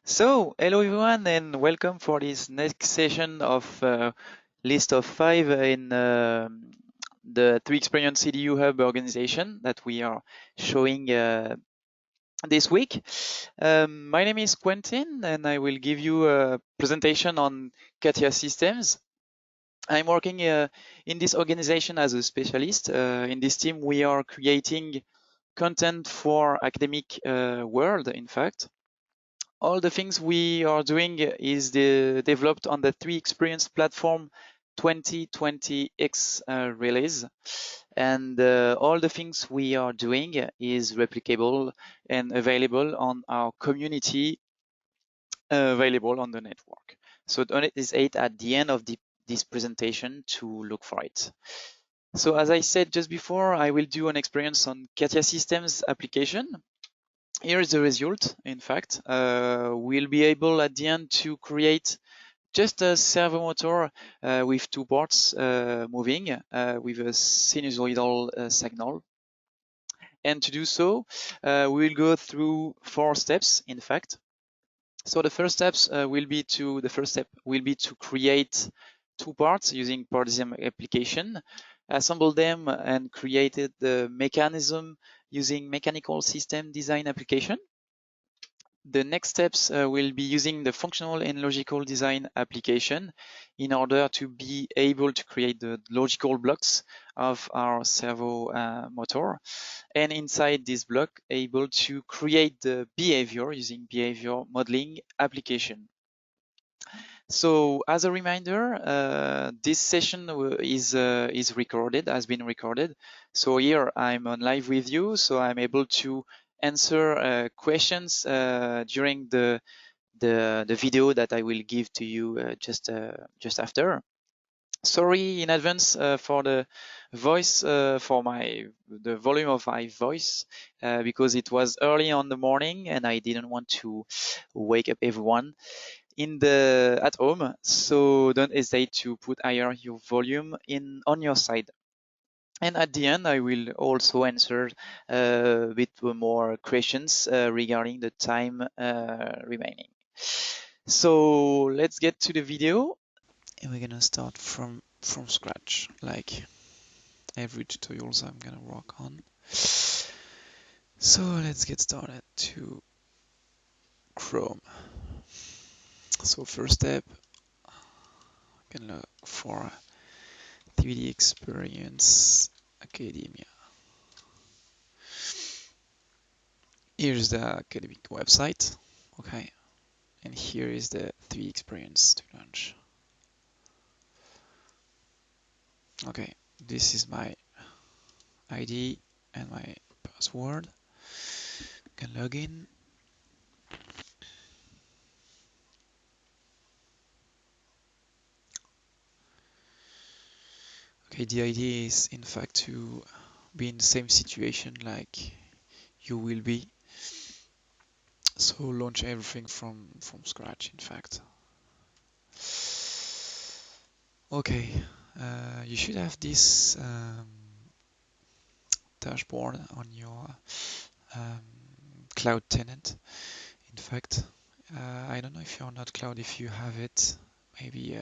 So, hello everyone, and welcome for this next session of list of 5 in the 3Experience Edu Hub organization that we are showing this week. My name is Quentin, and I will give you a presentation on CATIA Systems. I'm working in this organization as a specialist. In this team, we are creating content for academic world, in fact. All the things we are doing is developed on the 3Experience platform 2020X release. And all the things we are doing is replicable and available on our community, available on the network. So donate this 8 at the end of this presentation to look for it. So as I said just before, I will do an experience on CATIA Systems application. Here is the result. In fact, we'll be able at the end to create just a servomotor with 2 ports moving with a sinusoidal signal. And to do so, we will go through 4 steps, in fact. So the first step will be to create 2 parts using Partism application, assemble them, and created the mechanism using mechanical system design application. The next steps will be using the functional and logical design application in order to be able to create the logical blocks of our servo motor. And inside this block, able to create the behavior using behavior modeling application. So as a reminder, this session is recorded, has been recorded. So here I'm on live with you, so I'm able to answer questions during the video that I will give to you just after. Sorry in advance for the voice, for the volume of my voice, because it was early on the morning and I didn't want to wake up everyone at home. So don't hesitate to put higher your volume on your side. And at the end, I will also answer a bit more questions regarding the time remaining. So let's get to the video. And we're gonna start from scratch, like every tutorials I'm gonna work on. So let's get started to Chrome. So first step, we can look for 3DEXPERIENCE Academia. Here's the academic website, okay, and here is the 3Experience to launch. Okay, this is my ID and my password. I can log in. Okay, the idea is in fact to be in the same situation like you will be. So launch everything from scratch, in fact. Okay, you should have this dashboard on your cloud tenant. In fact, I don't know if you're not cloud, if you have it, maybe,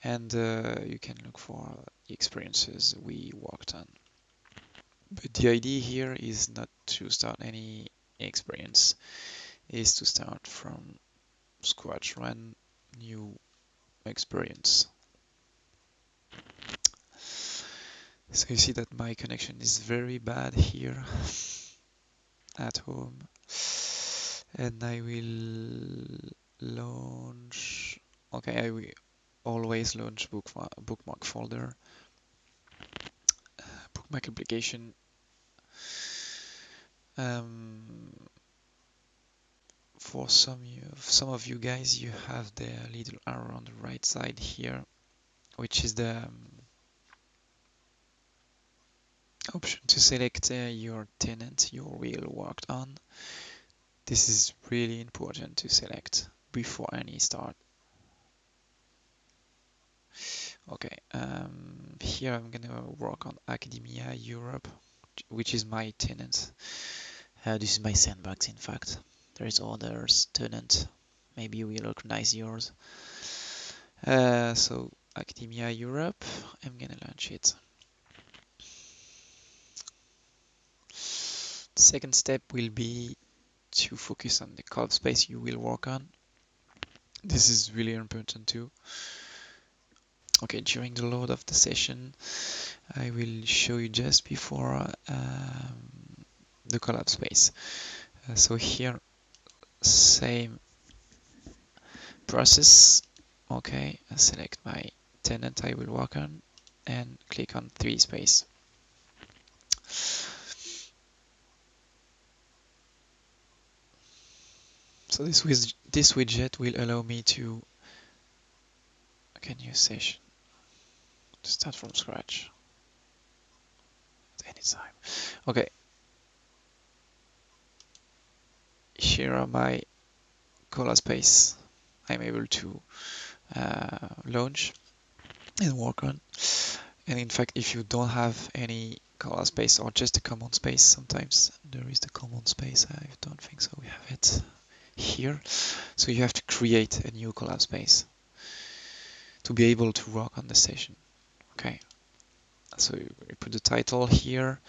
and you can look for the experiences we worked on. But the idea here is not to start any experience, is to start from scratch, run new experience. So you see that my connection is very bad here at home, and I will launch. Okay, I will always launch bookmark folder, bookmark application. For some of you guys, you have the little arrow on the right side here, which is the option to select your tenant you will work on. This is really important to select before any start. Okay, here I'm gonna work on Academia Europe, which is my tenant. This is my sandbox, in fact. There is others tenant. Maybe we recognize yours. So Academia Europe, I'm gonna launch it. The second step will be to focus on the code space you will work on. This is really important too. Okay, during the load of the session, I will show you just before the collab space. So here, same process. Okay, I select my tenant I will work on and click on 3 space. So this widget will allow me to new session to start from scratch at any time. Okay, here are my color space I'm able to launch and work on. And in fact, if you don't have any color space or just a common space, sometimes there is the common space. I don't think so. We have it here. So you have to create a new color space to be able to work on the session. Okay. So you put the title here.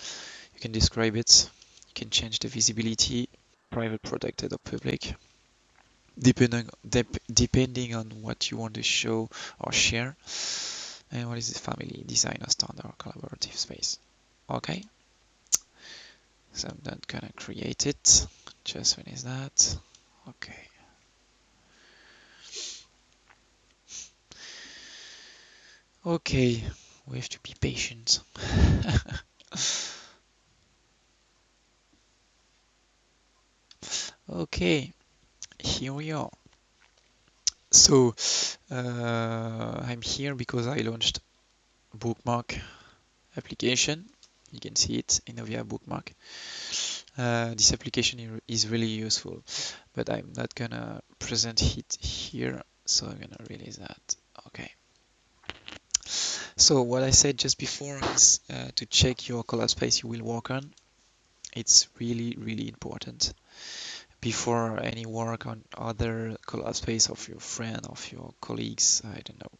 You can describe it. You can change the visibility, private, protected, or public, depending on what you want to show or share. And what is this family, design, or standard, or collaborative space? Okay. So I'm not gonna create it. Just finish that. Okay. Okay, we have to be patient. Okay, here we are. So I'm here because I launched a bookmark application. You can see it, Innovia Bookmark. This application is really useful, but I'm not gonna present it here, so I'm gonna release that. Okay. So what I said just before is to check your color space you will work on. It's really, really important before any work on other color space of your friend, of your colleagues, I don't know.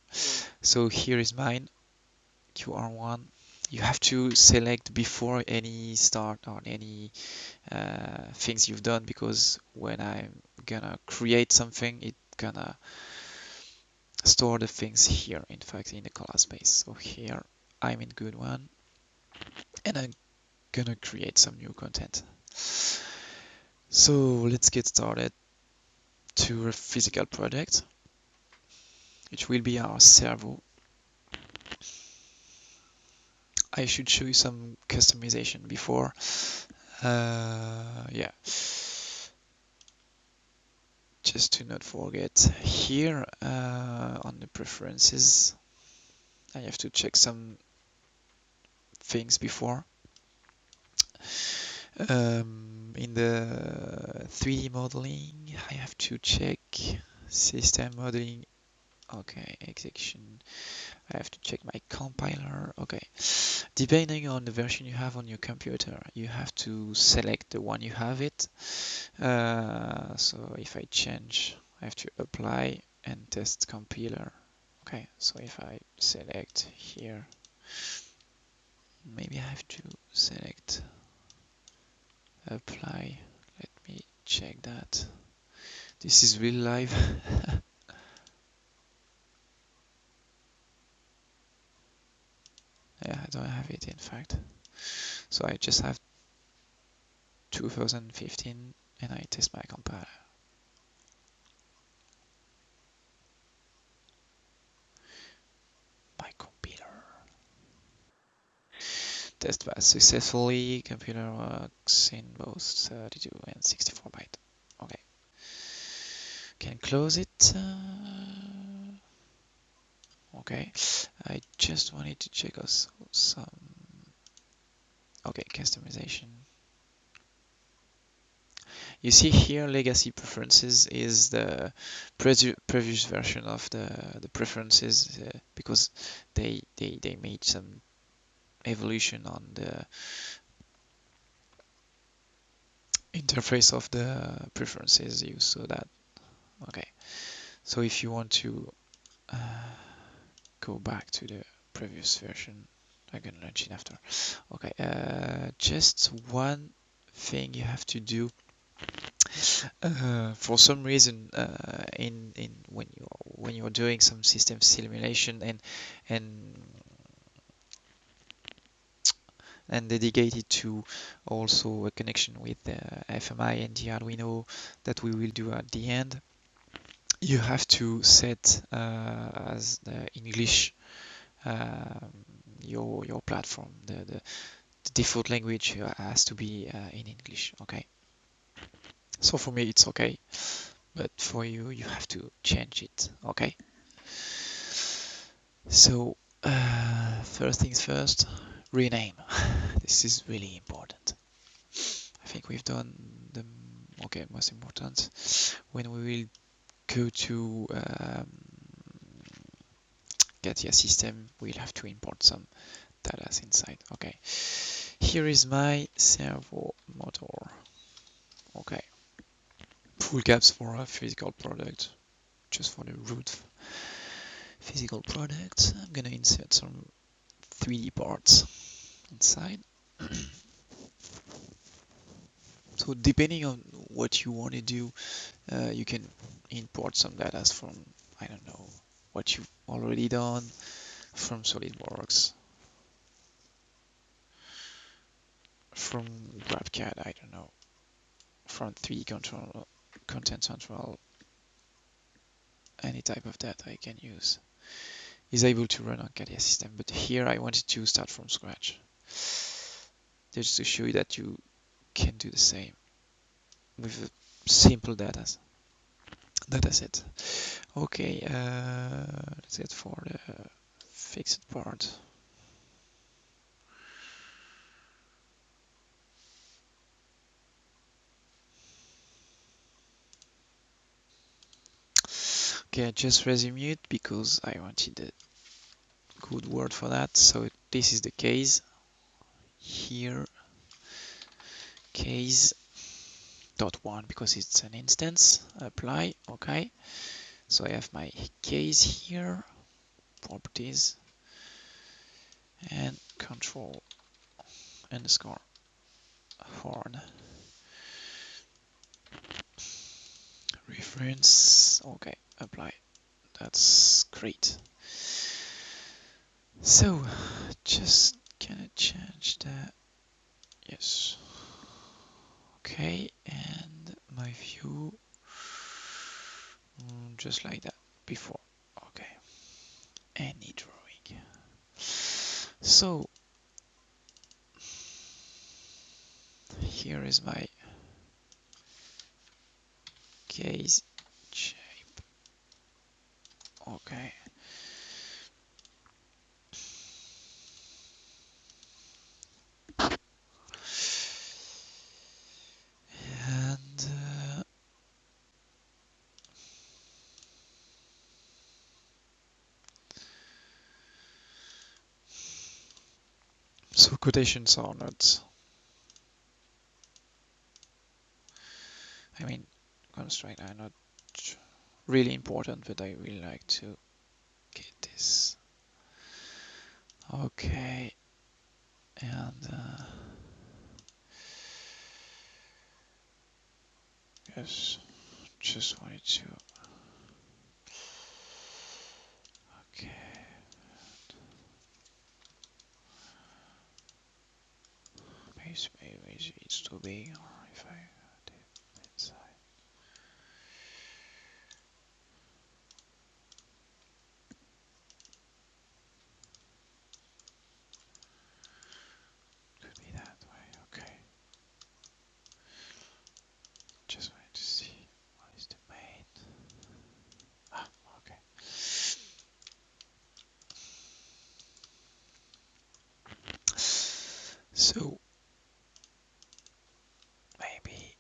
So here is mine, QR1. You have to select before any start on any things you've done, because when I'm gonna create something, it's gonna store the things here, in fact, in the color space. So here I'm in good one, and I'm gonna create some new content. So let's get started to a physical project, which will be our servo. I should show you some customization before. Yeah, just to not forget, here on the preferences, I have to check some things before. In the 3D modeling, I have to check system modeling. Okay, execution. I have to check my compiler. Okay, depending on the version you have on your computer, you have to select the one you have it. So if I change, I have to apply and test compiler. Okay, so if I select here, maybe I have to select apply. Let me check that. This is real live. Yeah, I don't have it in fact. So I just have 2015 and I test my compiler. My computer. Test passed successfully. Computer works in both 32 and 64 byte. Okay. Can close it. Okay. I just wanted to check also some. Okay, customization. You see here, legacy preferences is the previous version of the preferences because they made some evolution on the interface of the preferences. You saw that. Okay, so if you want to go back to the previous version, I'm gonna launch it after. Okay, just one thing you have to do. For some reason, in when you're doing some system simulation and and dedicated to also a connection with the FMI and the Arduino that we will do at the end, you have to set as the English your platform. The default language has to be in English. Okay. So for me it's okay, but for you you have to change it. Okay. So first things first, rename. This is really important. I think we've done the most important. When we will go to CATIA system, we'll have to import some data inside. Okay, here is my servo motor. Okay, full caps for a physical product, just for the root physical product. I'm gonna insert some 3D parts inside. So depending on what you want to do, you can import some data from, I don't know, what you've already done from SolidWorks, from GrabCAD, I don't know, from 3D control, Content Central, any type of data I can use is able to run on CATIA system. But here I wanted to start from scratch, just to show you that you can do the same with a simple data set. Okay, that's it for the fixed part. Okay, I just resume it because I wanted a good word for that. So this is the case here, case dot one, because it's an instance. Apply. Okay, so I have my case here, properties, and control underscore horn reference. Okay, apply. That's great. So just gonna change the, yes. Okay, and my view just like that before. Okay, any drawing. So here is my case shape. Okay. And so quotations are not, I mean, constraint are not really important, but I really like to get this. Okay, and yes, just wanted to, okay, maybe it's too big, or if I do it inside. Could be that way. Okay, just wanted to see what is the main. Ah, okay. So maybe,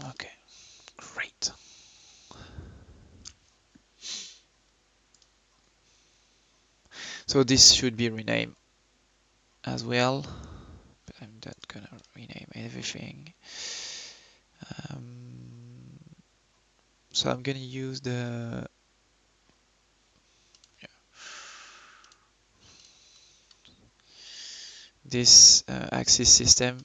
okay, great. So this should be renamed as well, but I'm not gonna rename everything. So I'm gonna use this axis system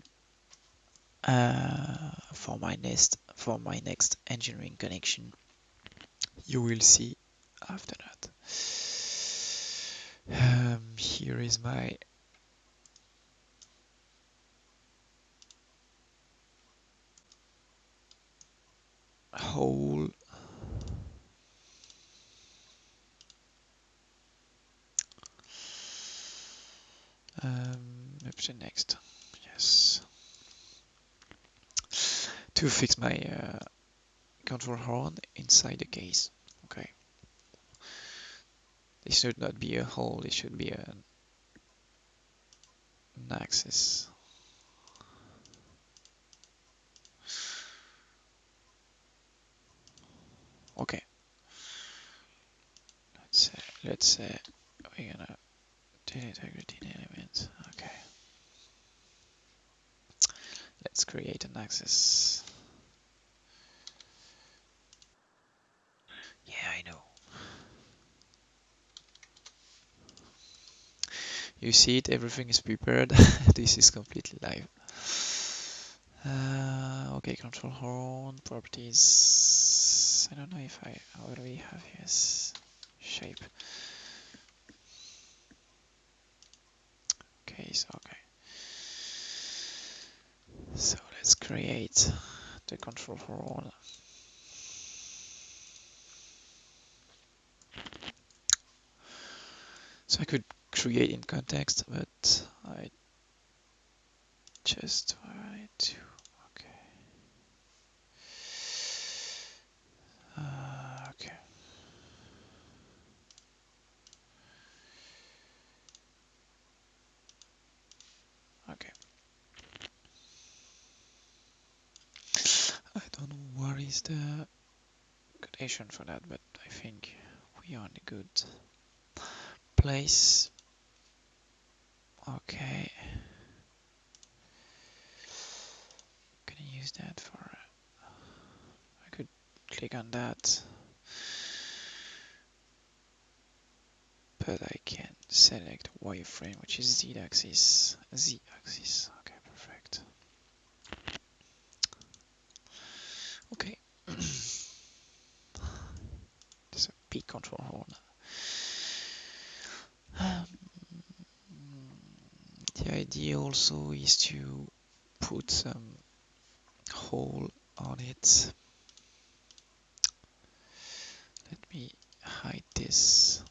for my next engineering connection. You will see after that. Here is my hole. Maybe next. Yes. To fix my control horn inside the case. Okay. This should not be a hole. It should be an axis. Okay. Let's say we're gonna delete routine elements. Okay. Let's create an axis. Yeah, I know. You see it, everything is prepared. This is completely live. Okay, control horn, properties. I don't know if I already have his shape. Case, okay. So let's create the control horn. So I could create in context, but I just wanted to, okay. Okay. Okay. I don't know what is the quotation for that, but I think we are in a good place. Okay. Can I use that for, I could click on that, but I can select wireframe, which is z-axis. Z-axis. Okay, perfect. Okay. There's a big control horn. The idea also is to put some hole on it. Let me hide this.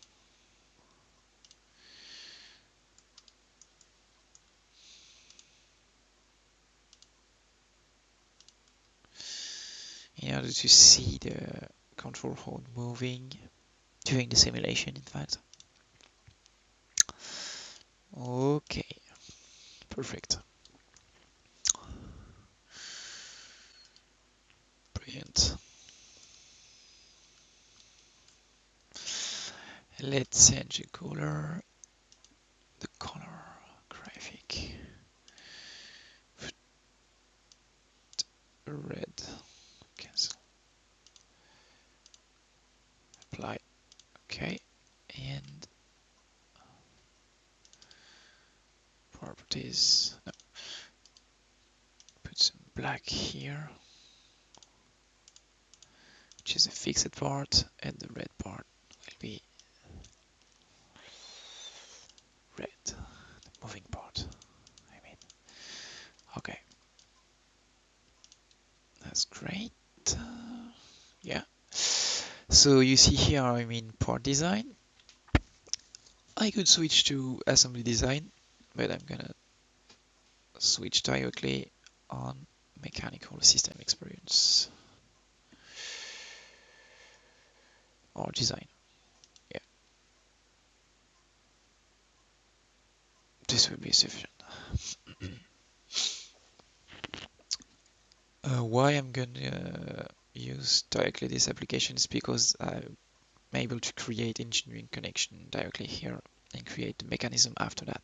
In order to see the control horn moving during the simulation, in fact. Okay, perfect. Brilliant. Let's change the color. The color graphic. Red. Cancel. Apply. Okay. And properties. No. Put some black here, which is a fixed part, and the red part will be red, the moving part, I mean. Okay, that's great. Yeah, so you see here I'm in part design. I could switch to assembly design, but I'm gonna switch directly on mechanical system experience or design. Yeah, this will be sufficient. Why I'm gonna use directly this application is because I'm able to create engineering connection directly here and create the mechanism after that.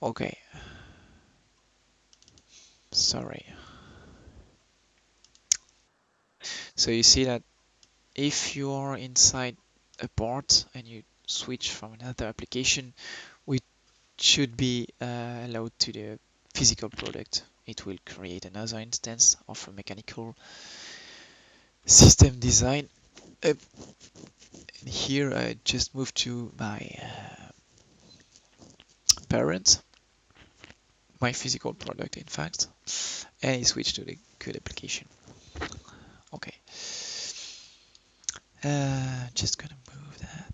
Okay, sorry. So you see that if you are inside a part and you switch from another application, which should be allowed to the physical product, it will create another instance of a mechanical system design. And here I just moved to my parent, my physical product in fact, and I switched to the good application. Okay, just gonna move that,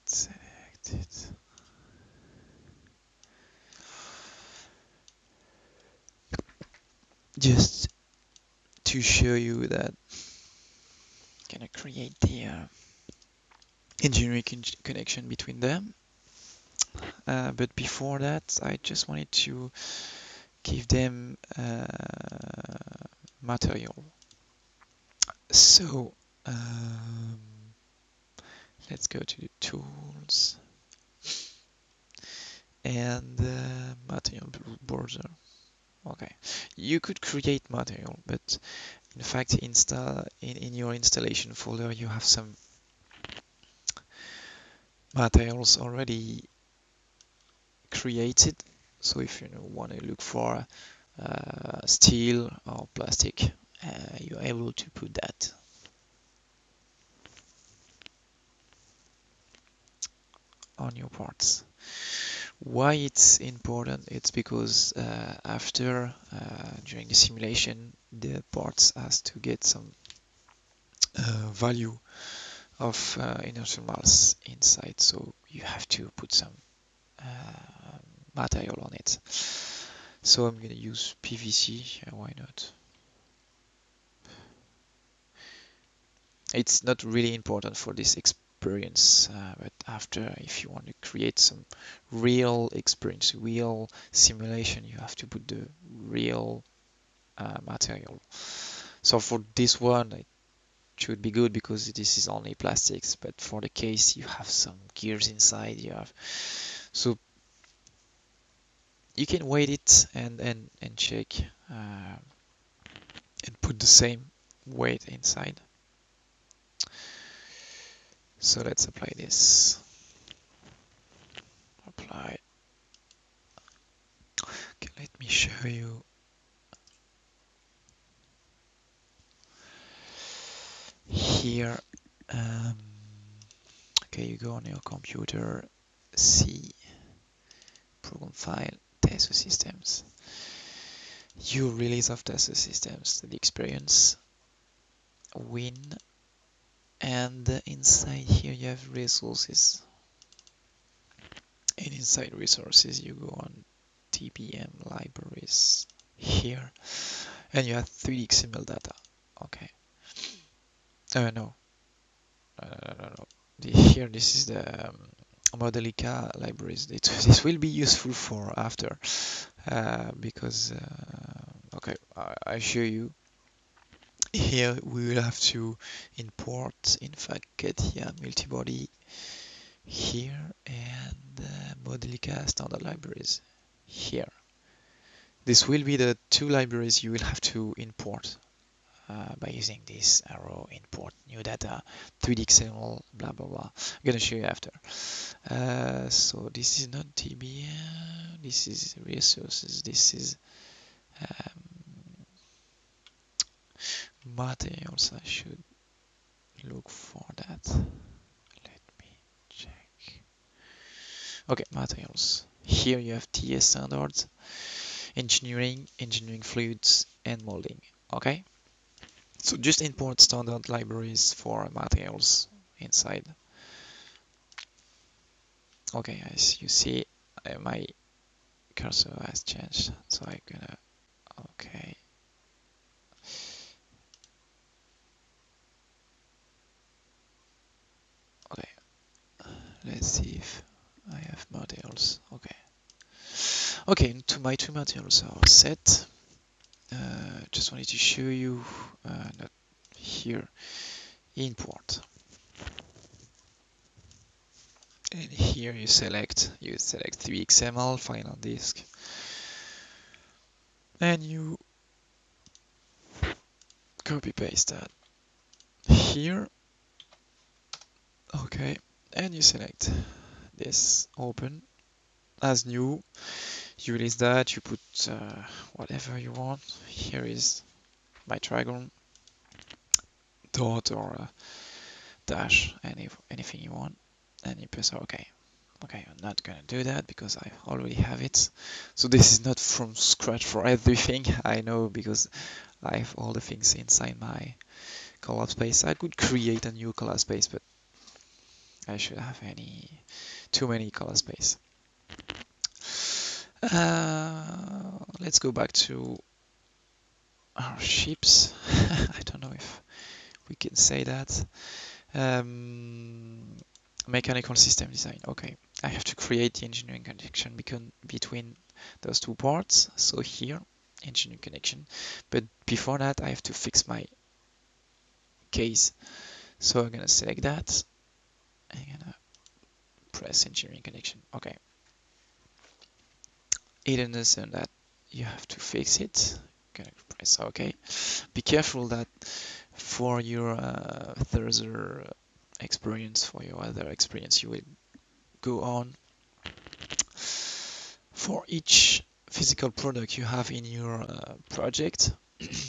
select it. Just to show you that gonna create the engineering connection between them. But before that, I just wanted to give them material. So let's go to the tools and material border. Okay, you could create material, but in fact, in your installation folder, you have some materials already created. So if you want to look for steel or plastic, you're able to put that on your parts. Why it's important? It's because after during the simulation, the parts has to get some value of inertial mass inside, so you have to put some material on it. So I'm gonna use PVC. Why not? It's not really important for this experience, but after, if you want to create some real experience, real simulation, you have to put the real material. So for this one, it should be good because this is only plastics, but for the case you have some gears inside, so you can weight it and check and put the same weight inside. So let's apply this. Apply. Okay, let me show you. Here, okay, you go on your computer, see program file, CATIA Systems, new release of CATIA Systems, the experience, win, and inside here you have resources. And inside resources, you go on TPM libraries here, and you have 3D XML data. Okay. No, no, no. Here, this is the Modelica libraries. This will be useful for after, because okay, I show you. Here we will have to import, in fact, CATIA multibody here and Modelica standard libraries here. This will be the two libraries you will have to import by using this arrow import new data 3D XML blah blah blah. I'm gonna show you after. So this is not TBM, this is resources, this is materials. I should look for that. Let me check. Okay, materials. Here you have TS standards, engineering fluids, and molding. Okay, so just import standard libraries for materials inside. Okay, as you see, my cursor has changed, so I'm gonna, okay. Okay, let's see if I have materials. Okay. Okay, my two materials are set. Just wanted to show you that here import. And here you select 3XML, final disk, and you copy paste that here. Okay, and you select this, open as new. You release that, you put whatever you want. Here is my trigon, dot or dash, anything you want, and you press OK. Okay, I'm not gonna do that because I already have it. So this is not from scratch for everything, I know, because I have all the things inside my collab space. I could create a new collab space, but I should have too many collab space. Let's go back to our ships. I don't know if we can say that. Mechanical system design. Okay, I have to create the engineering connection between those two parts. So here, engineering connection. But before that, I have to fix my case. So I'm gonna select that. I'm gonna press engineering connection. Okay. It understands that you have to fix it. Gonna press OK. Be careful that for your further experience, you will go on. For each physical product you have in your project,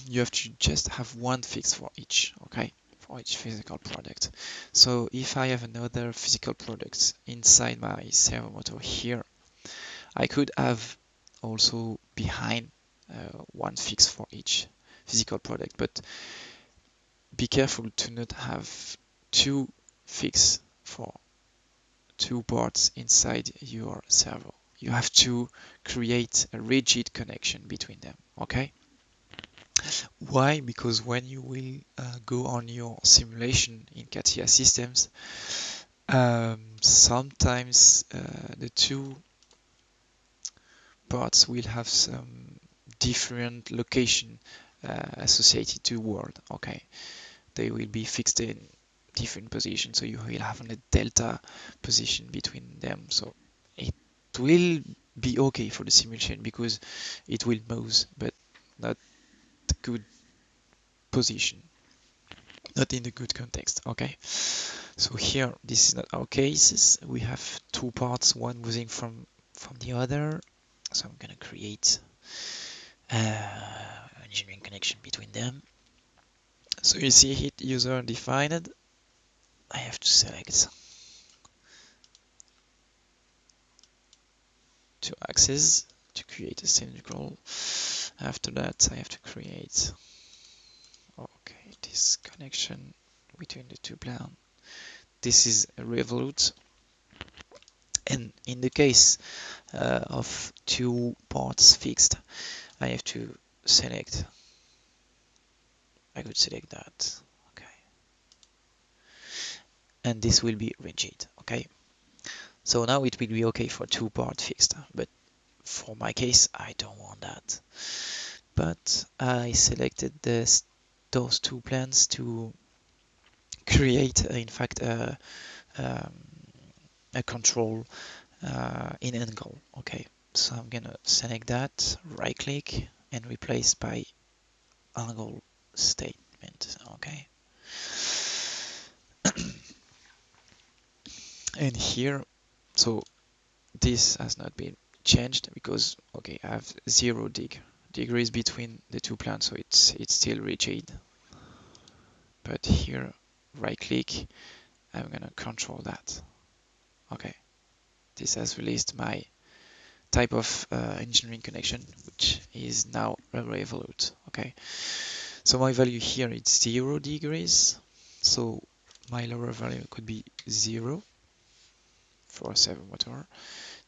you have to just have one fix for each, okay? For each physical product. So if I have another physical product inside my servomotor here, I could have also behind one fix for each physical product, but be careful to not have two fix for two parts inside your servo. You have to create a rigid connection between them, okay? Why? Because when you will go on your simulation in CATIA Systems, sometimes the two parts will have some different location associated to world, okay? They will be fixed in different positions, so you will have a delta position between them. So it will be okay for the simulation because it will move, but not good position, not in the good context. Okay, so here this is not our cases. We have two parts, one moving from the other. So I'm gonna create engineering connection between them. So you see hit user defined. I have to select two axes to create a cylindrical. After that, I have to create this connection between the two planes. This is a revolute, and in the case of two parts fixed, I have to select. I could select that. Okay, and this will be rigid. Okay, so now it will be okay for two part fixed, but for my case, I don't want that. But I selected those two plans to create, in fact, um, a control in angle. Okay, so I'm gonna select that, right click, and replace by angle statement. Okay, and here, so this has not been changed because okay, I have 0 degrees between the two planes, so it's still rigid. But here, right click, I'm gonna control that. Okay, this has released my type of engineering connection, which is now a revolute. Okay, so my value here is 0 degrees, so my lower value could be 0 for servomotor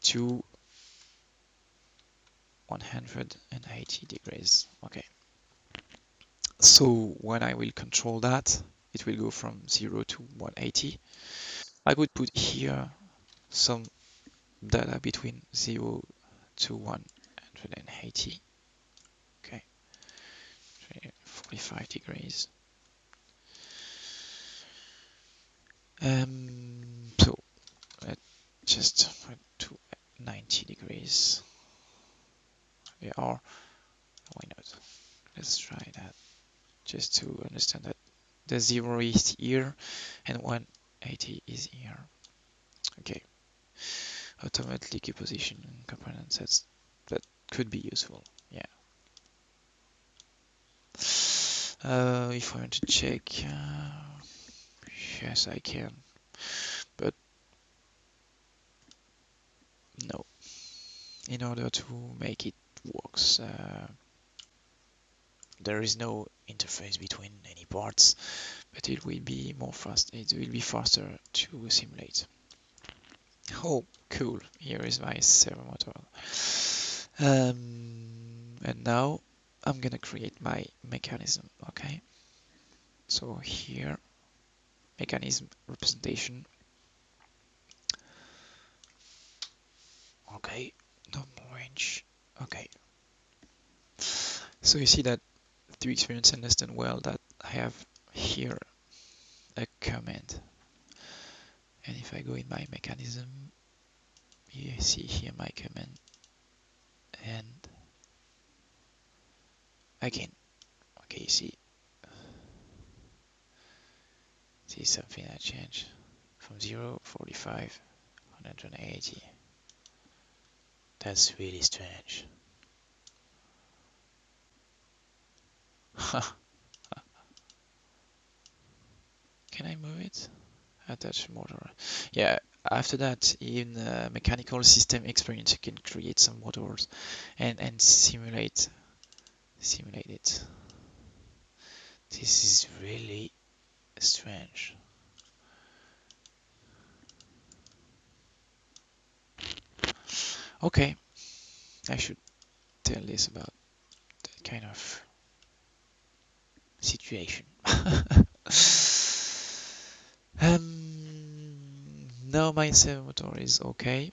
to 180 degrees. Okay, so when I will control that, it will go from 0 to 180. I would put here some data between 0 to 180. Okay, 45 degrees. So just to 90 degrees. Yeah, or why not? Let's try that just to understand that the 0 is here and 180 is here. Okay, automatically position component sets, that could be useful. Yeah. If I want to check, yes, I can, but no. In order to make it works, there is no interface between any parts, but it will be more fast. It will be faster to simulate. Oh, cool! Here is my servomotor. And now I'm gonna create my mechanism. Okay. So here, mechanism representation. Okay, normal range. Okay. So you see that to experience understand well that I have here a command. And if I go in my mechanism, you see here my command, and again, okay, you see something that changed from 0, 45, 180. That's really strange. Can I move it? Attach motor. Yeah, after that, in mechanical system experience, you can create some motors and simulate it. This is really strange. Okay, I should tell this about that kind of situation. Now my servomotor is okay.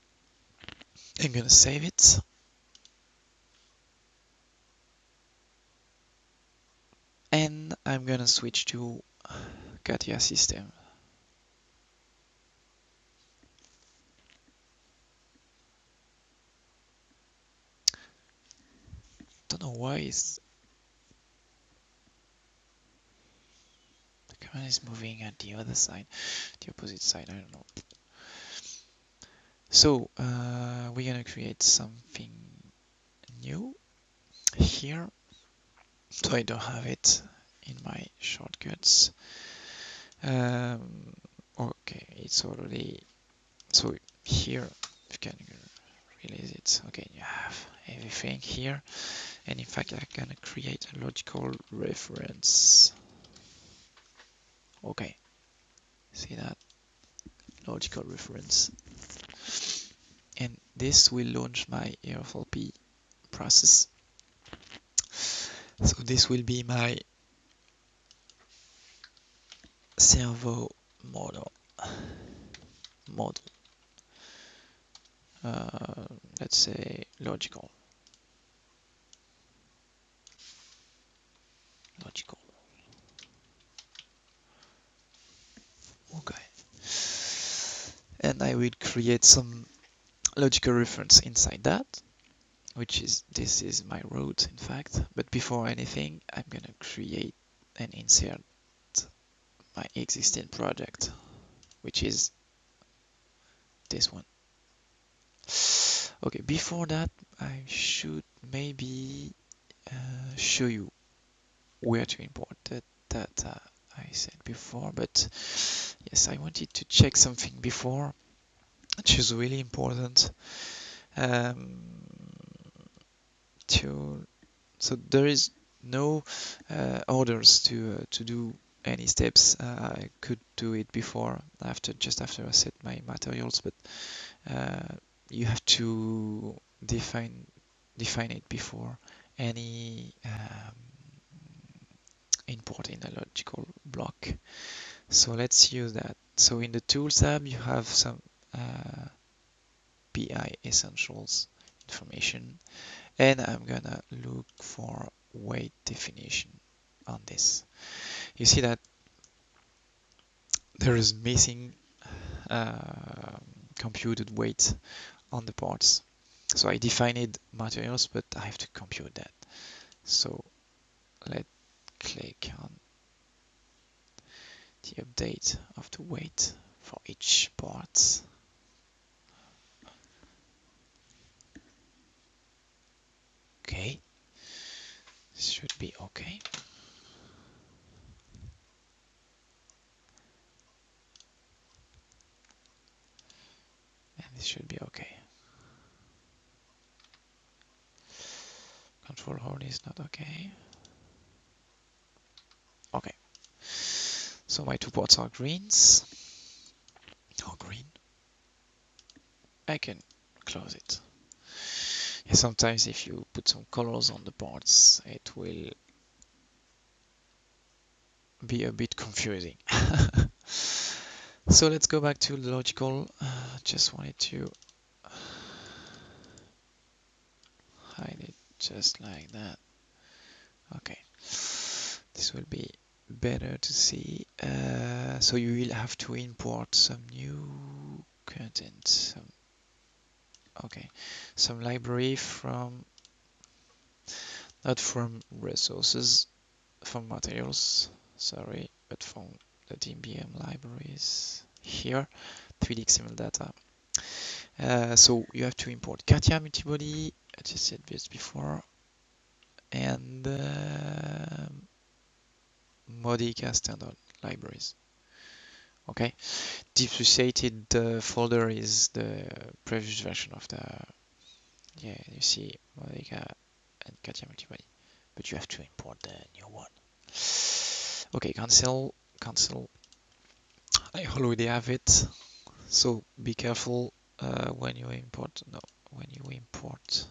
I'm gonna save it. And I'm gonna switch to CATIA system. Don't know why the command is moving at the other side, the opposite side, I don't know. So we're gonna create something new here. So I don't have it in my shortcuts. Okay, it's already, so here you can release it. Okay, you have everything here, and in fact I'm gonna create a logical reference. Okay, see that logical reference, and this will launch my RFLP process. So this will be my servo model. Let's say logical. Okay. And I will create some logical reference inside that, which is, this is my root in fact. But before anything, I'm gonna create and insert my existing project, which is this one. Okay, before that, I should maybe show you where to import the data I said before, but yes, I wanted to check something before, which is really important. So there is no orders to do any steps. I could do it before, just after I set my materials, but you have to define it before any import in a logical block. So let's use that. So in the Tools tab, you have some BI Essentials information, and I'm gonna look for weight definition on this. You see that there is missing computed weight on the parts. So I defined materials, but I have to compute that. So let's click on the update of the weight for each part. Okay, this should be okay. And this should be okay. Control horn is not okay. Okay. So my 2 ports are greens. Or green. I can close it. Yeah, sometimes if you put some colors on the parts, it will be a bit confusing. So let's go back to the logical. Just wanted to hide it just like that. Okay, this will be better to see. So you will have to import some new content. Some library from, not from resources, from materials, sorry, but from the DBM libraries here, 3D XML data. So you have to import CATIA multibody, I just said this before, and Modica standard libraries. Okay, dissociated folder is the previous version of the, yeah, you see Modica and CATIA multibody, but you have to import the new one. Okay, cancel. I already have it, so be careful when you import. No, when you import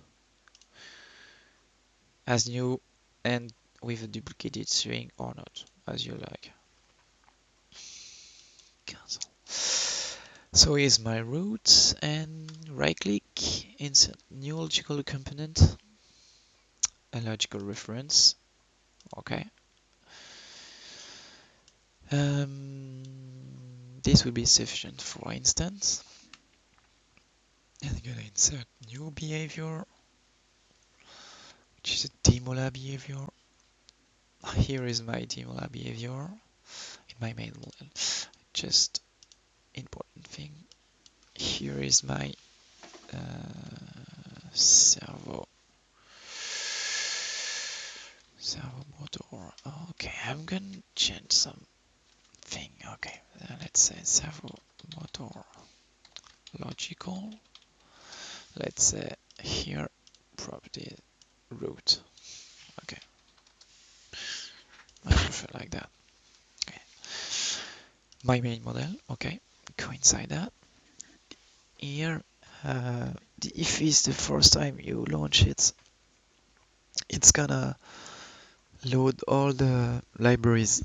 as new and with a duplicated string or not, as you like. Cancel. So here's my root, and right click, insert new logical component, a logical reference. Okay. This will be sufficient for instance. And I'm gonna insert new behavior, which is a demola behavior. Here is my demola behavior in my main model. Just important thing. Here is my servomotor. Okay, I'm gonna change something. Okay, let's say servomotor logical. Let's say here property root. Okay, I prefer like that. Okay, my main model. Okay, go inside that. Here, if it's the first time you launch it, it's gonna load all the libraries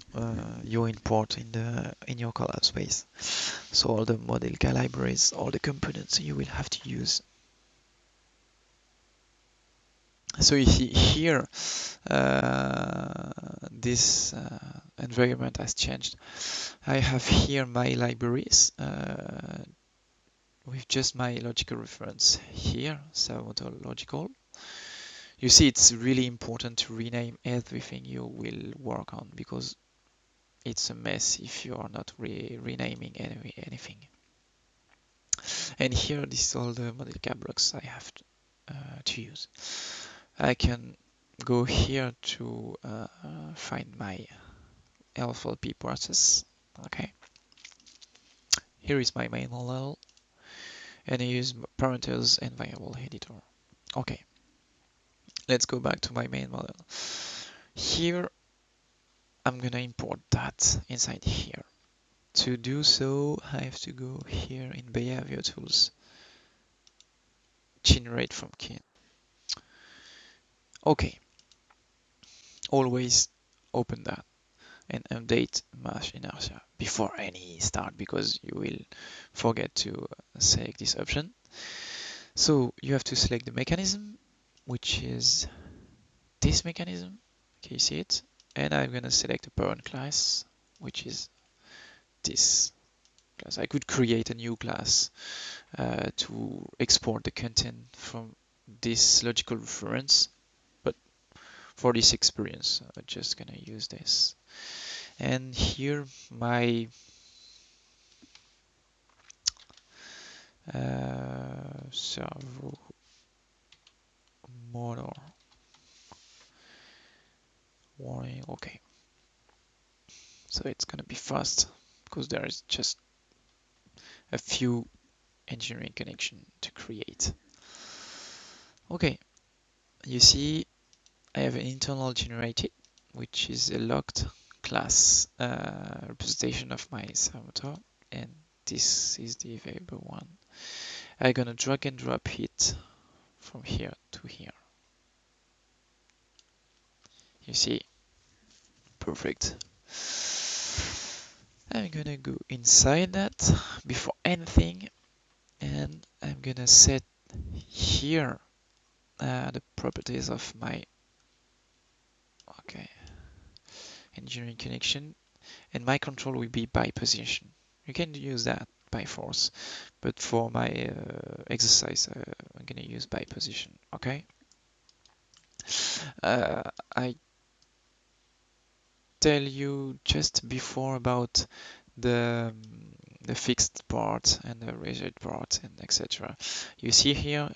you import in your collab space. So all the Modelka libraries, all the components you will have to use. So you see here, this environment has changed. I have here my libraries with just my logical reference here, servomotor logical. You see, it's really important to rename everything you will work on because it's a mess if you are not renaming anything. And here, this is all the Modelka blocks I have to use. I can go here to find my LFLP process. Okay. Here is my main model, and I use parameters and variable editor. Okay. Let's go back to my main model. Here, I'm gonna import that inside here. To do so, I have to go here in behavior tools, generate from kin. Okay, always open that and update mesh inertia before any start because you will forget to select this option. So you have to select the mechanism, which is this mechanism. Can you see it? And I'm gonna select the parent class, which is this. class. I could create a new class to export the content from this logical reference, but for this experience, I'm just gonna use this. And here my servo motor warning. Okay, so it's gonna be fast because there is just a few engineering connection to create. Okay, you see I have an internal generated, which is a locked class representation of my servomotor, and this is the available one. I'm gonna drag and drop it from here to here. You see, perfect. I'm gonna go inside that before anything, and I'm gonna set here the properties of my engineering connection, and my control will be by position. You can use that by force, but for my exercise, I'm gonna use by position. Okay. I tell you just before about the fixed part and the rigid part and etc. You see here,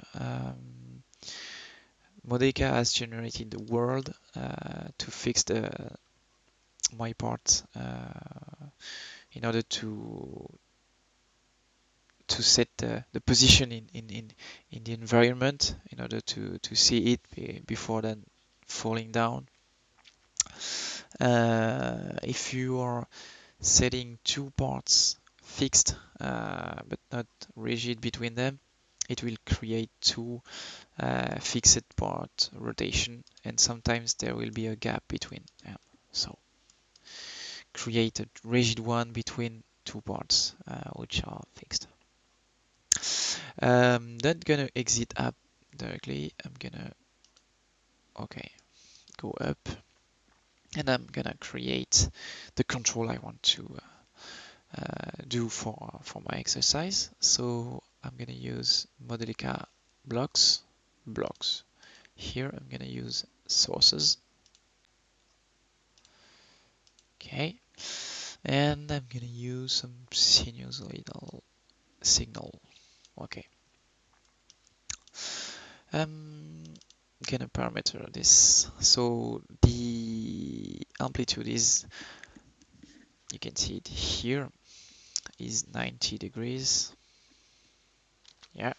Modica has generated the world to fix my part in order to set the position in the environment in order to see it before then falling down. If you are setting two parts fixed but not rigid between them, it will create two fixed part rotation, and sometimes there will be a gap between. So create a rigid one between two parts which are fixed. Then gonna exit app directly. I'm gonna go up, and I'm gonna create the control I want to do for my exercise. So I'm gonna use Modelica blocks. Here I'm gonna use sources. Okay, and I'm gonna use some sinusoidal signal. Okay. I'm gonna parameter this. So the amplitude is, you can see it here, is 90 degrees. Yeah.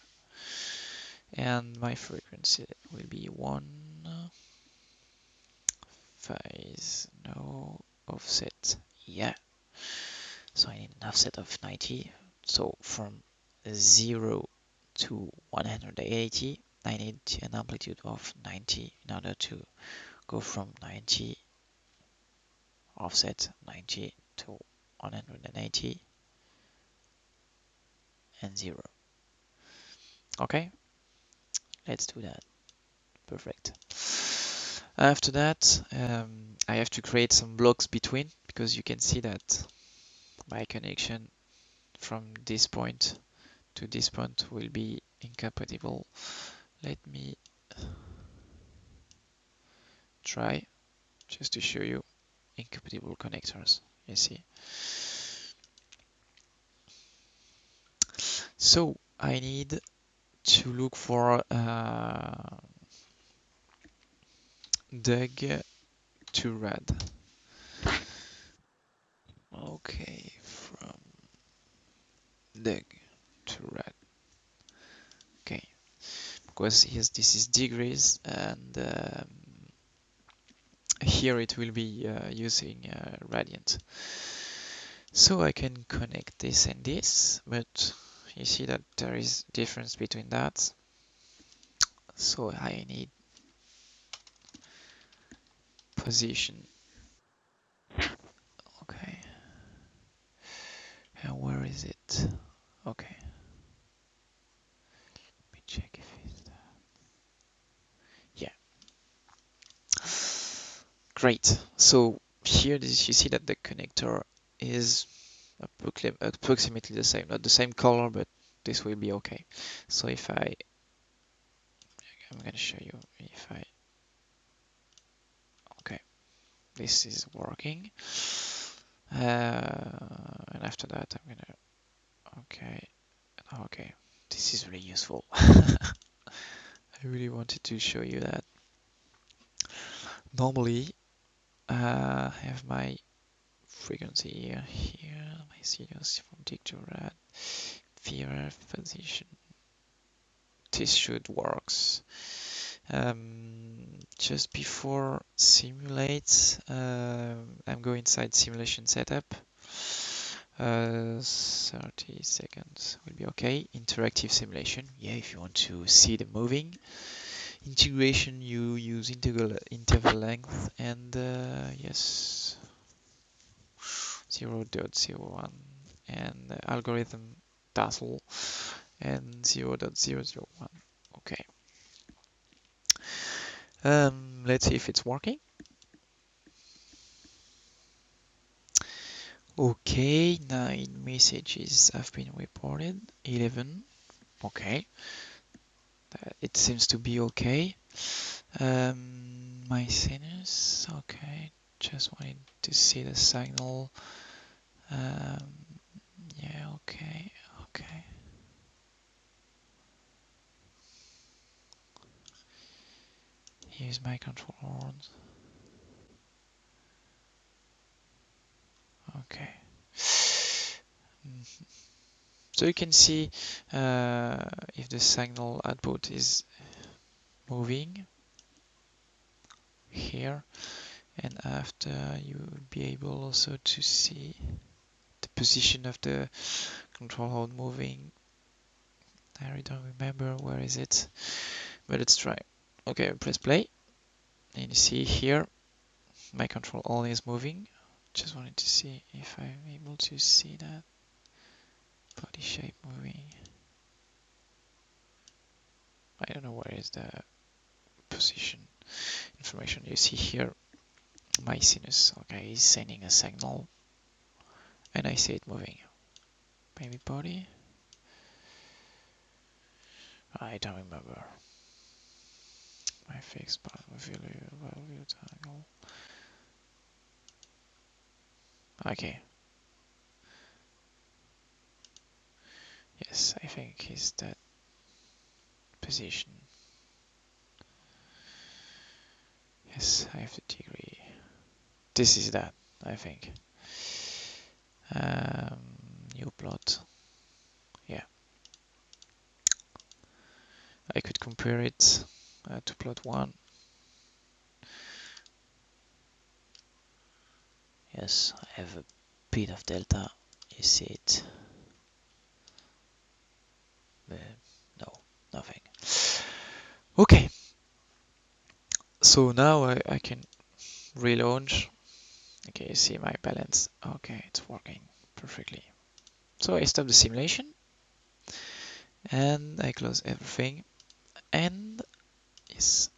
And my frequency will be 1 phase, no offset. Yeah. So I need an offset of 90. So from 0 to 180, I need an amplitude of 90 in order to go from 90 offset 90 to 180 and 0. Okay, let's do that. Perfect. After that, I have to create some blocks between, because you can see that my connection from this point to this point will be incompatible. Let me try just to show you incompatible connectors. You see. So I need to look for Doug to red. Okay, from Doug to red. Okay, because this is degrees, and here it will be using radiant. So I can connect this and this, but you see that there is difference between that. So I need position. Okay. And where is it? Okay. Let me check if it's there. Yeah. Great. So here you see that the connector is approximately the same, not the same color, but this will be okay. So if I'm gonna show you if okay, this is working. And after that, I'm gonna, okay, this is really useful. I really wanted to show you that. Normally, I have my frequency here, my series from dict to rad, VRF position. This should works. Just before simulate, I'm going inside simulation setup. 30 seconds will be okay. Interactive simulation, yeah, if you want to see the moving. Integration, you use interval length, and yes, 0.01, and algorithm tassel, and 0.001. Okay. Let's see if it's working. Okay, 9 messages have been reported, 11. Okay, it seems to be okay. My sinus, okay, just wanted to see the signal. Yeah, okay. Here's my control horns. Okay. So you can see if the signal output is moving here, and after you will be able also to see the position of the control horn moving. I really don't remember where is it, but let's try. Okay, press play, and you see here my control horn is moving. Just wanted to see if I'm able to see that body shape moving. I don't know where is the position information. You see here my sinus, okay, is sending a signal, and I see it moving. Maybe body? I don't remember. My fixed value triangle. Okay. Yes, I think it's that position. Yes, I have the degree. This is that, I think. New plot. Yeah. I could compare it to plot 1. Yes, I have a bit of delta. You see it. No, nothing. Okay. So now I can relaunch. Okay, you see my balance. Okay, it's working perfectly. So I stop the simulation and I close everything. And yes,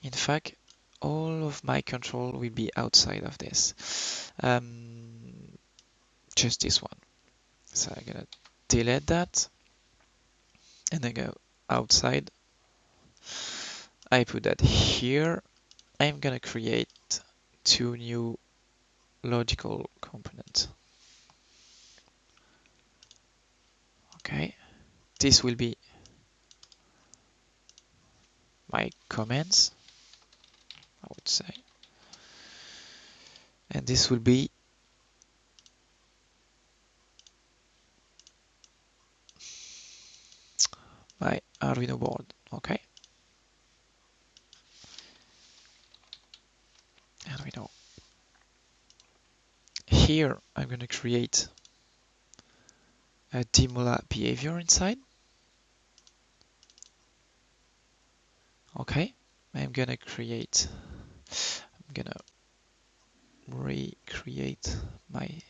in fact, all of my control will be outside of this. Just this one. So I'm gonna delete that and then go outside. I put that here. I'm gonna create 2 new logical components. Okay, this will be my commands, I would say, and this will be my Arduino board. Okay, Arduino. Here I'm going to create a Dimula behavior inside. Okay, I'm gonna recreate my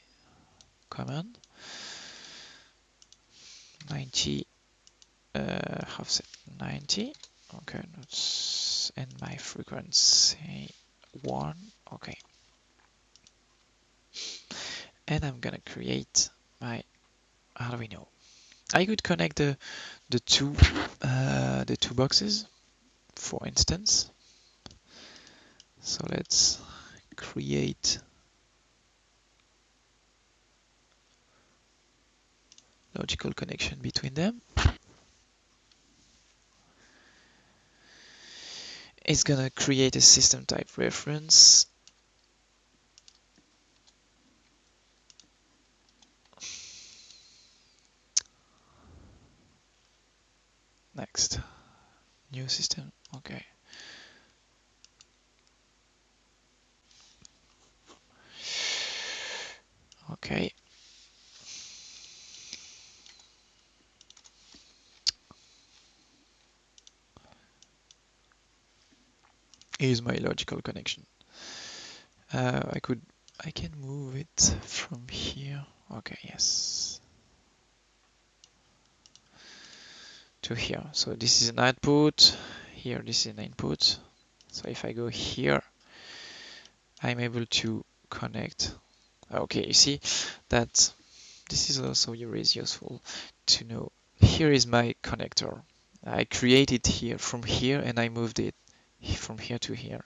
command 90 offset 90. Okay, and my frequency 1. Okay, and I'm gonna create my Arduino. I could connect the two boxes, for instance. So let's create logical connection between them. It's gonna create a system type reference. Next, new system. Okay. Okay. Here's my logical connection. I can move it from here. Okay, yes. To here. So this is an output. Here, this is an input. So if I go here, I'm able to connect. Okay, you see that this is also very useful to know. Here is my connector. I created here from here and I moved it from here to here.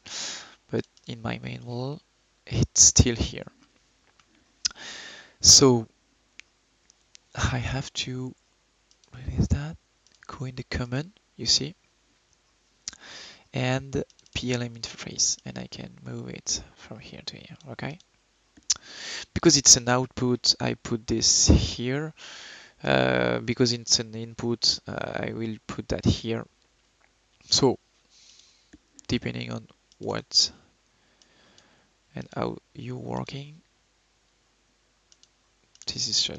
But in my main wall, it's still here. So I have to release that, go in the command, you see, and PLM interface, and I can move it from here to here, okay? Because it's an output, I put this here. Because it's an input, I will put that here. So, depending on what and how you're working, this is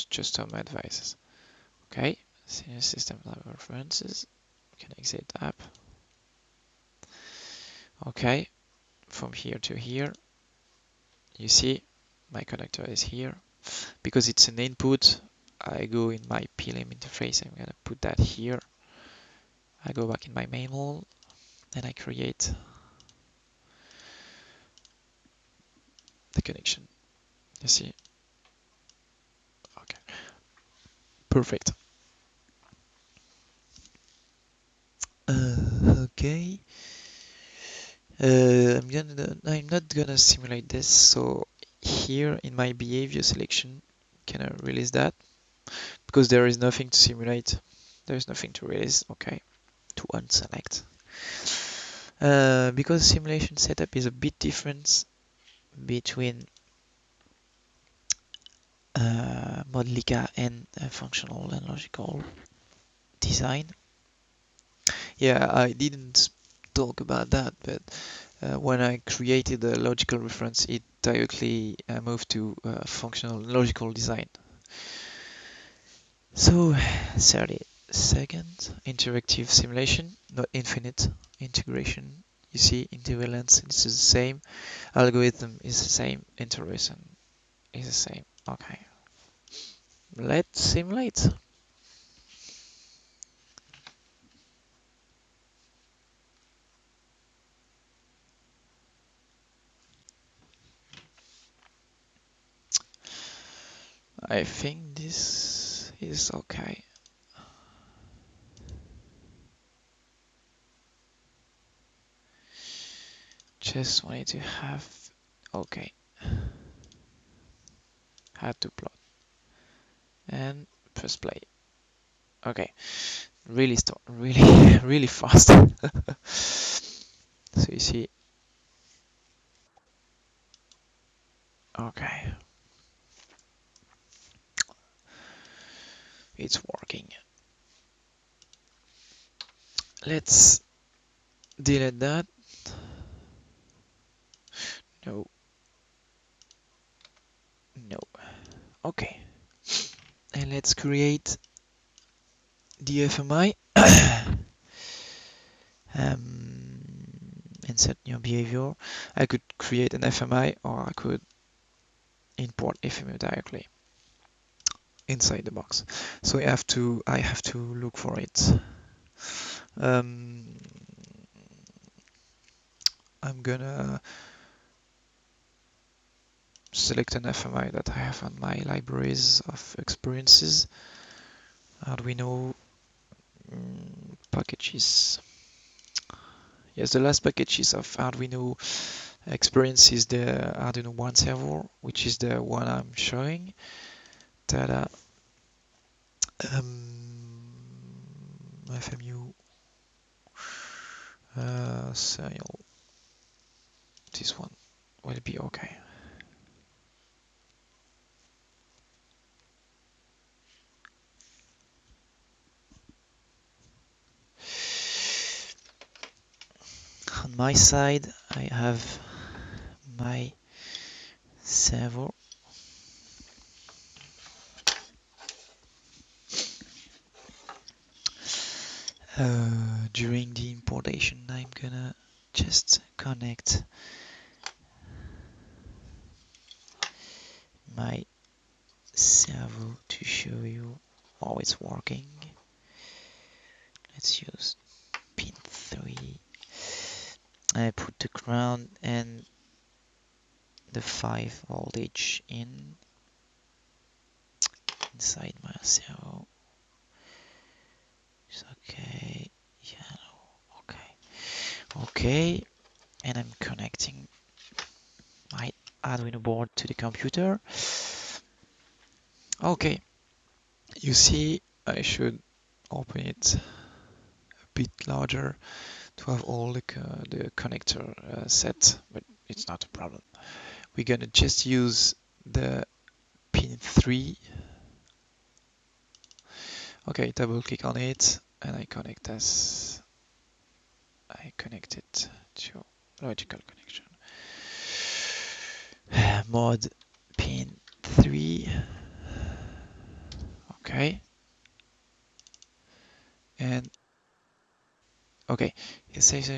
just some advice. Okay, senior system level references, can exit app. Okay, from here to here, you see my connector is here. Because it's an input, I go in my PLM interface, I'm gonna put that here. I go back in my main wall, and I create the connection. You see? Okay, perfect. Okay. I'm not gonna simulate this, so here in my behavior selection, can I release that? Because there is nothing to simulate. There is nothing to release. Okay, to unselect. Because simulation setup is a bit different between Modelica and functional and logical design. Yeah, I didn't talk about that, but when I created a logical reference, it directly moved to functional and logical design. So 30 seconds, interactive simulation, not infinite integration. You see, intervalence is the same, algorithm is the same, iteration is the same. Okay, let's simulate. I think this is okay. Just wanted to have, okay, had to plot and press play. Okay, really start, really, really fast. So you see, okay, it's working. Let's delete that. No, no. Okay, and let's create the FMI. Insert new behavior. I could create an FMI or I could import FMI directly inside the box. So I have to look for it. I'm gonna select an FMI that I have on my libraries of experiences. Arduino packages. Yes, the last packages of Arduino experience is the Arduino One server, which is the one I'm showing. Tada. FMU serial. This one will be okay. On my side, I have my server. During the importation, I'm gonna just connect my servo to show you how it's working. Let's use pin 3. I put the ground and the 5 voltage inside my servo. It's okay. Yellow. Okay. And I'm connecting my Arduino board to the computer. Okay. You see, I should open it a bit larger to have all the connector set, but it's not a problem. We're gonna just use the pin 3. Okay, double click on it and I connect it to logical connection. Mod pin 3. Okay. And okay, it says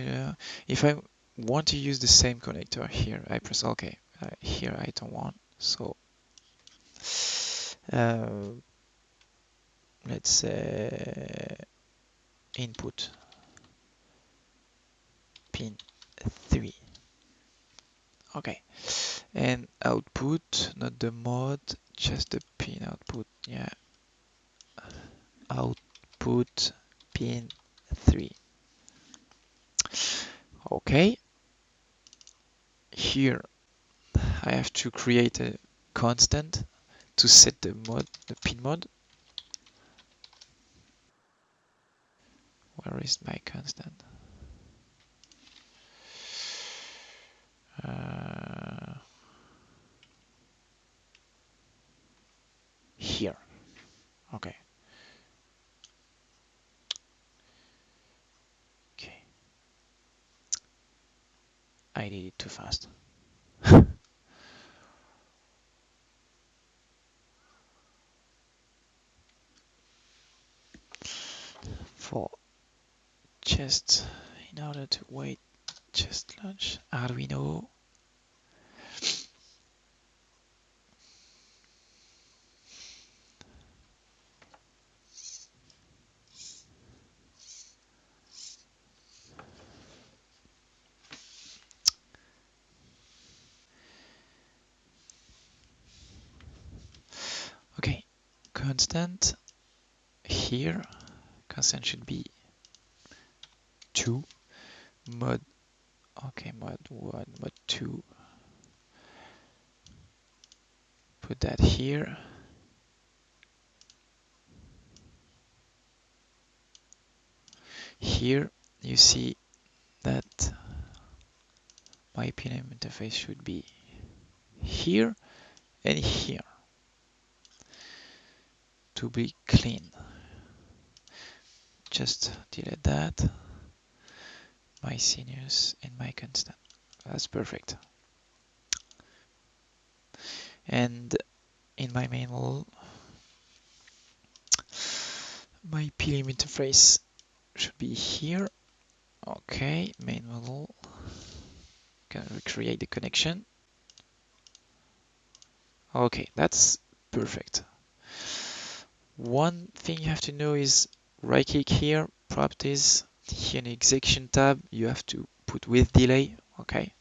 if I want to use the same connector here, I press OK. Here I don't want, so let's say input pin 3. Okay, and output, not the mod, just the pin output. Yeah, output pin 3. Okay, here I have to create a constant to set the pin mod. Where is my constant? Here. Okay. Okay. I did it too fast. For just in order to wait, just launch Arduino. Okay, constant here. Constant should be 2. Mod. Okay, mod 1, mod 2. Put that here. Here you see that my PNM interface should be here and here to be clean. Just delete that, my sinus and my constant. That's perfect. And in my manual, my PLM interface should be here. Okay, main model. Can recreate the connection. Okay, that's perfect. One thing you have to know is right click here, properties, here in the execution tab, you have to put with delay. Okay,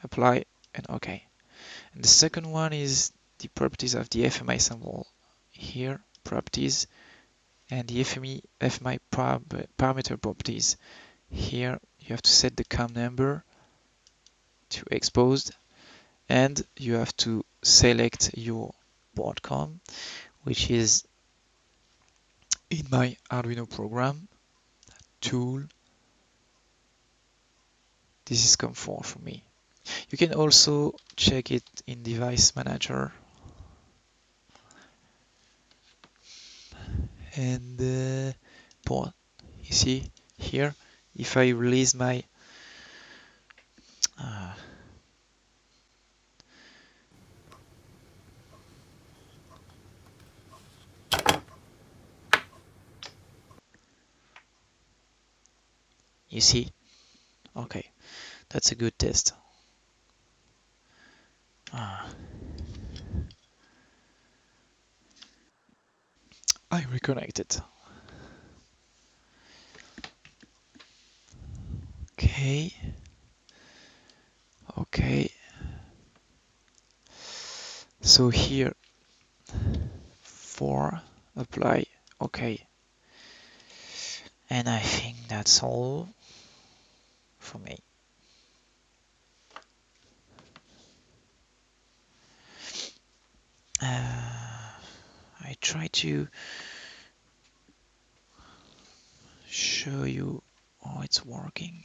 apply and okay. And the second one is the properties of the FMI sample. Here, properties, and the FMI parameter properties. Here, you have to set the COM number to exposed, and you have to select your board COM, which is in my Arduino program, tool. This is COM4 for me. You can also check it in device manager. And port, you see here, if I release my you see, okay, that's a good test. I reconnected. Okay. Okay. So here, for apply. Okay. And I think that's all for me. I try to show you how it's working.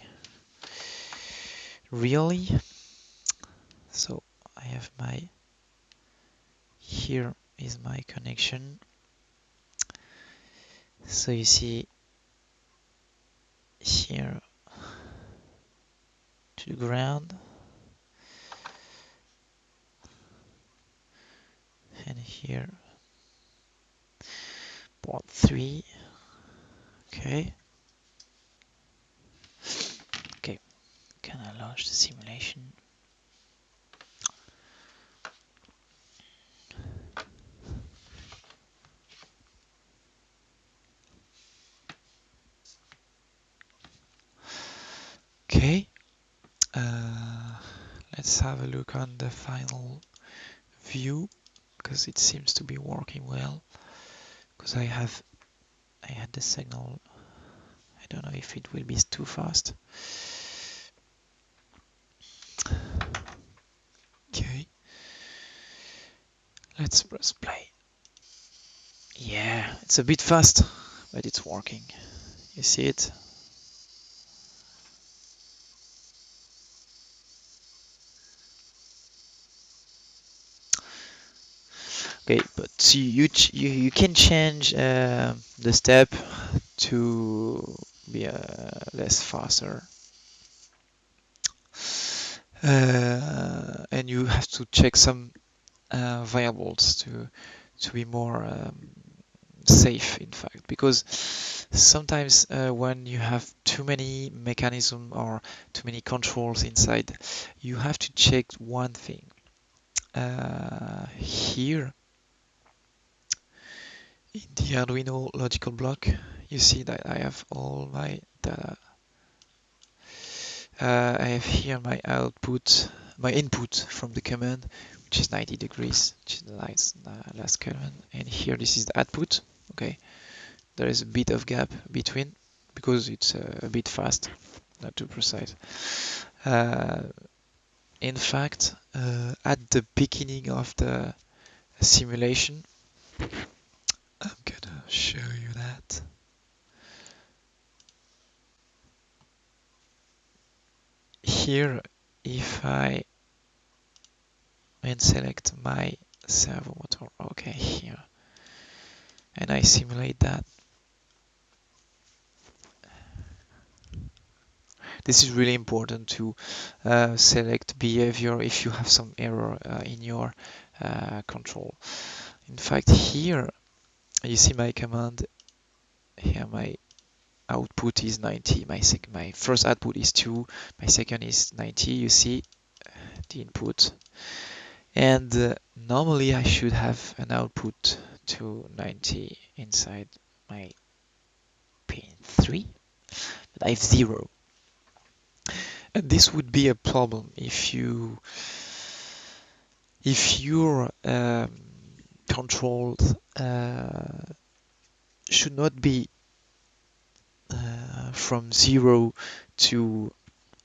Really? So I have my, here is my connection. So you see here to the ground, and here port 3. Okay. Okay. Can I launch the simulation? Okay. Let's have a look on the final view, because it seems to be working well. Because I had the signal. I don't know if it will be too fast. Okay. Let's press play. Yeah, it's a bit fast, but it's working. You see it? Okay, but you can change the step to be less faster, and you have to check some variables to be more safe, in fact, because sometimes when you have too many mechanisms or too many controls inside, you have to check one thing. Here in the Arduino logical block, you see that I have all my data. I have here my output, my input from the command, which is 90 degrees, which is the last command, and here this is the output. Okay, there is a bit of gap between because it's a bit fast, not too precise. In fact, at the beginning of the simulation, I'm gonna show you that. Here, if I select my servomotor, okay, here, and I simulate that, this is really important to select behavior if you have some error in your control. In fact, here you see my command. Here my output is 90. My first output is 2. My second is 90. You see the input. And normally I should have an output to 90 inside my pin 3, but I have 0. And this would be a problem if you if your controls should not be from 0 to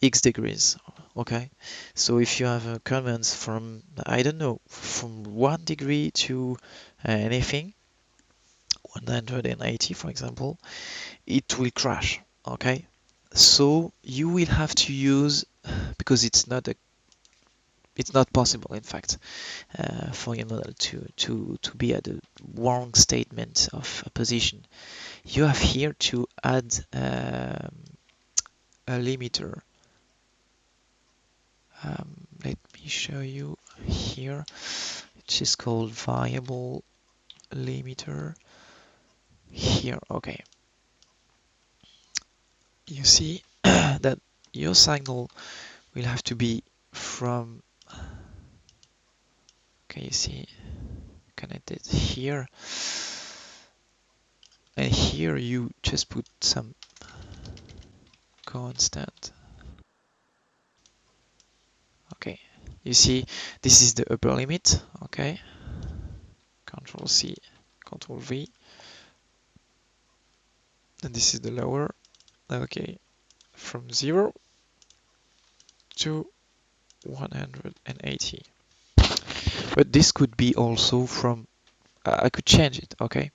x degrees. Okay, so if you have comments from, I don't know, from 1 degree to anything, 180 for example, it will crash. Okay, so you will have to use, because it's not possible, in fact, for your model to be at the wrong statement of a position. You have here to add a limiter. Let me show you here, which is called variable limiter. Here, okay. You see that your signal will have to be from, okay, you see, connected here. And here you just put some constant. Okay, you see, this is the upper limit. Okay, Control C, Control V, and this is the lower. Okay, from 0 to 180. But this could be also from, I could change it. Okay,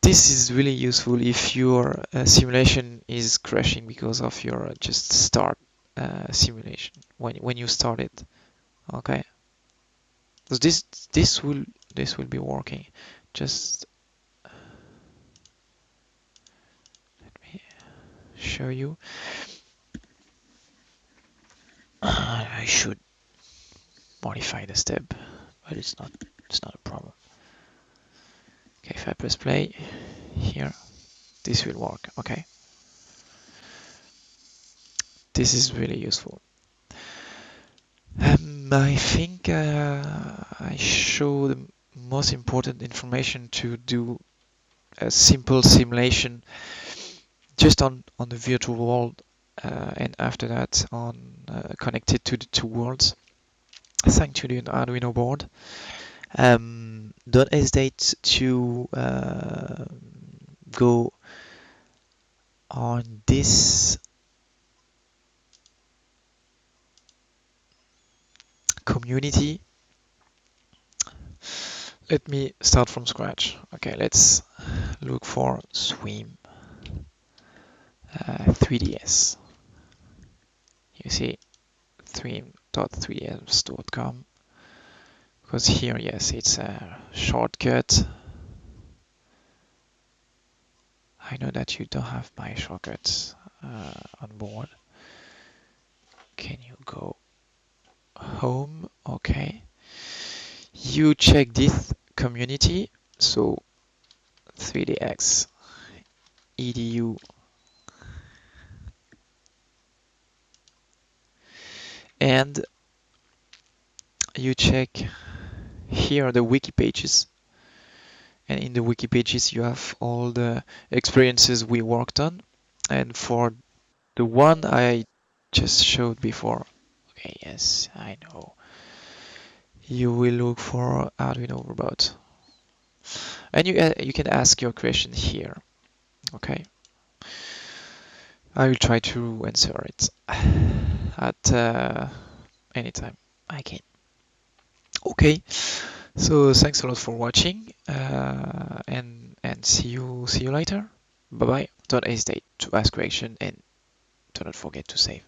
this is really useful if your simulation is crashing because of your just start simulation when you start it. Okay, so this will be working. Just let me show you. I should modify the step, but it's not a problem. Okay, if I press play here, this will work. Okay, this is really useful. I think I show the most important information to do a simple simulation just on the virtual world, and after that on connected to the two worlds thanks to the Arduino board. Don't hesitate to go on this community. Let me start from scratch. Okay, let's look for swim 3ds. You see swim.3ds.com, because here, yes, it's a shortcut. I know that you don't have my shortcuts on board. Can you go home? Okay. You check this community, so 3DX Edu, and you check here the wiki pages, and in the wiki pages you have all the experiences we worked on. And for the one I just showed before, okay, yes, I know, you will look for Arduino robot, and you can ask your question here. Okay, I will try to answer it at any time I can. Okay, so thanks a lot for watching, and see you later. Bye bye. Don't hesitate to ask question, and do not forget to save.